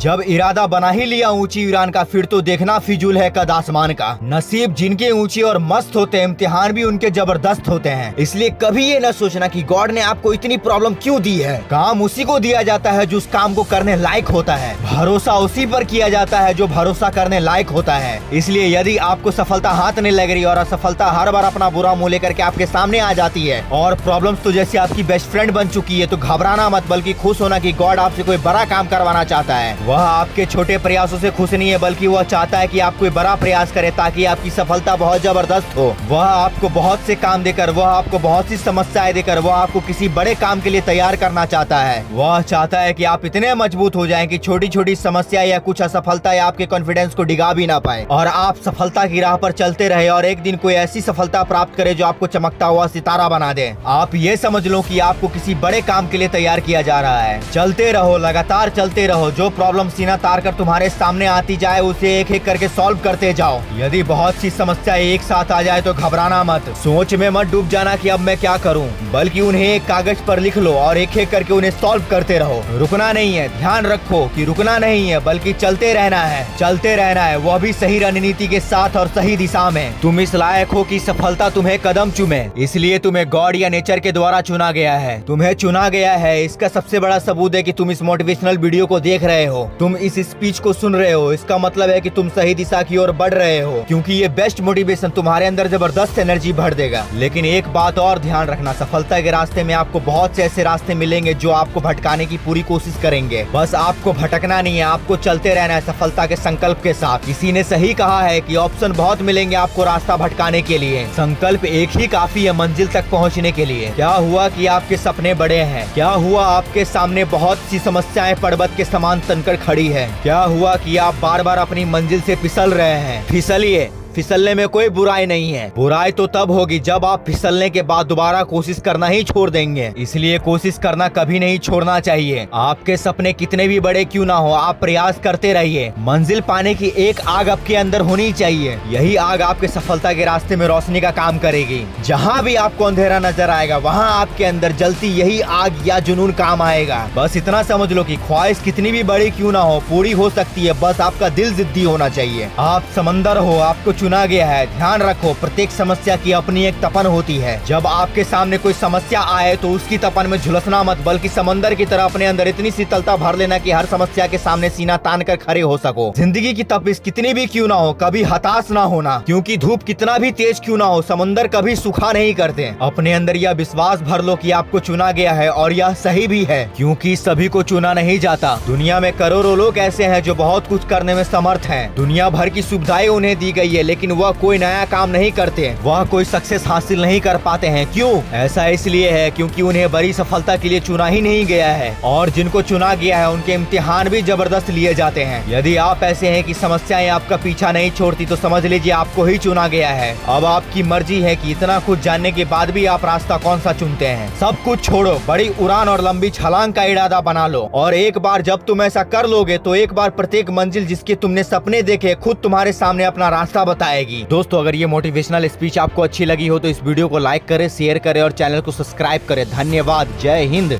जब इरादा बना ही लिया ऊंची उड़ान का, फिर तो देखना फिजूल है कद आसमान का। नसीब जिनके ऊंचे और मस्त होते हैं, इम्तिहान भी उनके जबरदस्त होते हैं। इसलिए कभी ये न सोचना कि गॉड ने आपको इतनी प्रॉब्लम क्यों दी है। काम उसी को दिया जाता है जो उस काम को करने लायक होता है। भरोसा उसी पर किया जाता है जो भरोसा करने लायक होता है। इसलिए यदि आपको सफलता हाथ नहीं लग रही और असफलता हर बार अपना बुरा मुंह लेकर के आपके सामने आ जाती है और प्रॉब्लम्स तो जैसे आपकी बेस्ट फ्रेंड बन चुकी है, तो घबराना मत, बल्कि खुश होना कि गॉड आपसे कोई बड़ा काम करवाना चाहता है। वह आपके छोटे प्रयासों से खुश नहीं है, बल्कि वह चाहता है कि आप कोई बड़ा प्रयास करें ताकि आपकी सफलता बहुत जबरदस्त हो। वह आपको बहुत से काम देकर, वह आपको बहुत सी समस्याएं देकर, वह आपको किसी बड़े काम के लिए तैयार करना चाहता है। वह चाहता है कि आप इतने मजबूत हो जाएं कि छोटी छोटी समस्या या कुछ असफलता या आपके कॉन्फिडेंस को डिगा भी ना पाए और आप सफलता की राह पर चलते रहे और एक दिन कोई ऐसी सफलता प्राप्त करे जो आपको चमकता हुआ सितारा बना दे। आप ये समझ लो कि आपको किसी बड़े काम के लिए तैयार किया जा रहा है। चलते रहो, लगातार चलते रहो। जो प्रॉब्लम सीना तार कर तुम्हारे सामने आती जाए उसे एक एक करके सॉल्व करते जाओ। यदि बहुत सी समस्या एक साथ आ जाए तो घबराना मत, सोच में मत डूब जाना कि अब मैं क्या करूं, बल्कि उन्हें एक कागज पर लिख लो और एक एक करके उन्हें सॉल्व करते रहो। रुकना नहीं है, ध्यान रखो कि रुकना नहीं है बल्कि चलते रहना है, चलते रहना है, वह भी सही रणनीति के साथ और सही दिशा में। तुम इस लायक हो कि सफलता तुम्हें कदम चूमे, इसलिए तुम्हें गॉड या नेचर के द्वारा चुना गया है। तुम्हें चुना गया है, इसका सबसे बड़ा सबूत है कि तुम इस मोटिवेशनल वीडियो को देख रहे हो, तुम इस स्पीच को सुन रहे हो। इसका मतलब है कि तुम सही दिशा की ओर बढ़ रहे हो, क्योंकि ये बेस्ट मोटिवेशन तुम्हारे अंदर जबरदस्त एनर्जी भर देगा। लेकिन एक बात और ध्यान रखना, सफलता के रास्ते में आपको बहुत से ऐसे रास्ते मिलेंगे जो आपको भटकाने की पूरी कोशिश करेंगे। बस आपको भटकना नहीं है, आपको चलते रहना है सफलता के संकल्प के साथ। किसी ने सही कहा है कि ऑप्शन बहुत मिलेंगे आपको रास्ता भटकाने के लिए, संकल्प एक ही काफी है मंजिल तक पहुंचने के लिए। क्या हुआ कि आपके सपने बड़े हैं? क्या हुआ आपके सामने बहुत सी समस्याएं पर्वत के समान तनकर खड़ी है? क्या हुआ कि आप बार बार अपनी मंजिल से फिसल रहे हैं? फिसलिए, फिसलने में कोई बुराई नहीं है। बुराई तो तब होगी जब आप फिसलने के बाद दोबारा कोशिश करना ही छोड़ देंगे। इसलिए कोशिश करना कभी नहीं छोड़ना चाहिए। आपके सपने कितने भी बड़े क्यों ना हो, आप प्रयास करते रहिए। मंजिल पाने की एक आग आपके अंदर होनी चाहिए, यही आग आपके सफलता के रास्ते में रोशनी का काम करेगी। जहाँ भी आपको अंधेरा नजर आएगा वहाँ आपके अंदर जलती यही आग या जुनून काम आएगा। बस इतना समझ लो कि ख्वाहिश कितनी भी बड़ी क्यों ना हो, पूरी हो सकती है, बस आपका दिल जिद्दी होना चाहिए। आप समंदर हो, आपको चुना गया है। ध्यान रखो, प्रत्येक समस्या की अपनी एक तपन होती है। जब आपके सामने कोई समस्या आए तो उसकी तपन में झुलसना मत, बल्कि समंदर की तरह अपने अंदर इतनी शीतलता भर लेना कि हर समस्या के सामने सीना तान कर खड़े हो सको। जिंदगी की तपिश कितनी भी क्यों ना हो, कभी हताश ना होना, क्योंकि धूप कितना भी तेज क्यों ना हो, समंदर कभी सूखा नहीं करते। अपने अंदर यह विश्वास भर लो कि आपको चुना गया है और यह सही भी है, क्योंकि सभी को चुना नहीं जाता। दुनिया में करोड़ों लोग ऐसे हैं जो बहुत कुछ करने में समर्थ हैं। दुनिया भर की सुविधाएं उन्हें दी गई है, लेकिन वह कोई नया काम नहीं करते, वह कोई सक्सेस हासिल नहीं कर पाते हैं। क्यों? ऐसा इसलिए है क्योंकि उन्हें बड़ी सफलता के लिए चुना ही नहीं गया है, और जिनको चुना गया है उनके इम्तिहान भी जबरदस्त लिए जाते हैं। यदि आप ऐसे हैं कि समस्याएं आपका पीछा नहीं छोड़ती, तो समझ लीजिए आपको ही चुना गया है। अब आपकी मर्जी है कि इतना कुछ जानने के बाद भी आप रास्ता कौन सा चुनते हैं। सब कुछ छोड़ो, बड़ी उड़ान और लंबी छलांग का इरादा बना लो, और एक बार जब तुम ऐसा कर लोगे तो एक बार प्रत्येक मंजिल जिसके तुमने सपने देखे खुद तुम्हारे सामने अपना रास्ता बताएगी। दोस्तों, अगर ये मोटिवेशनल स्पीच आपको अच्छी लगी हो तो इस वीडियो को लाइक करें, शेयर करें और चैनल को सब्सक्राइब करें। धन्यवाद। जय हिंद।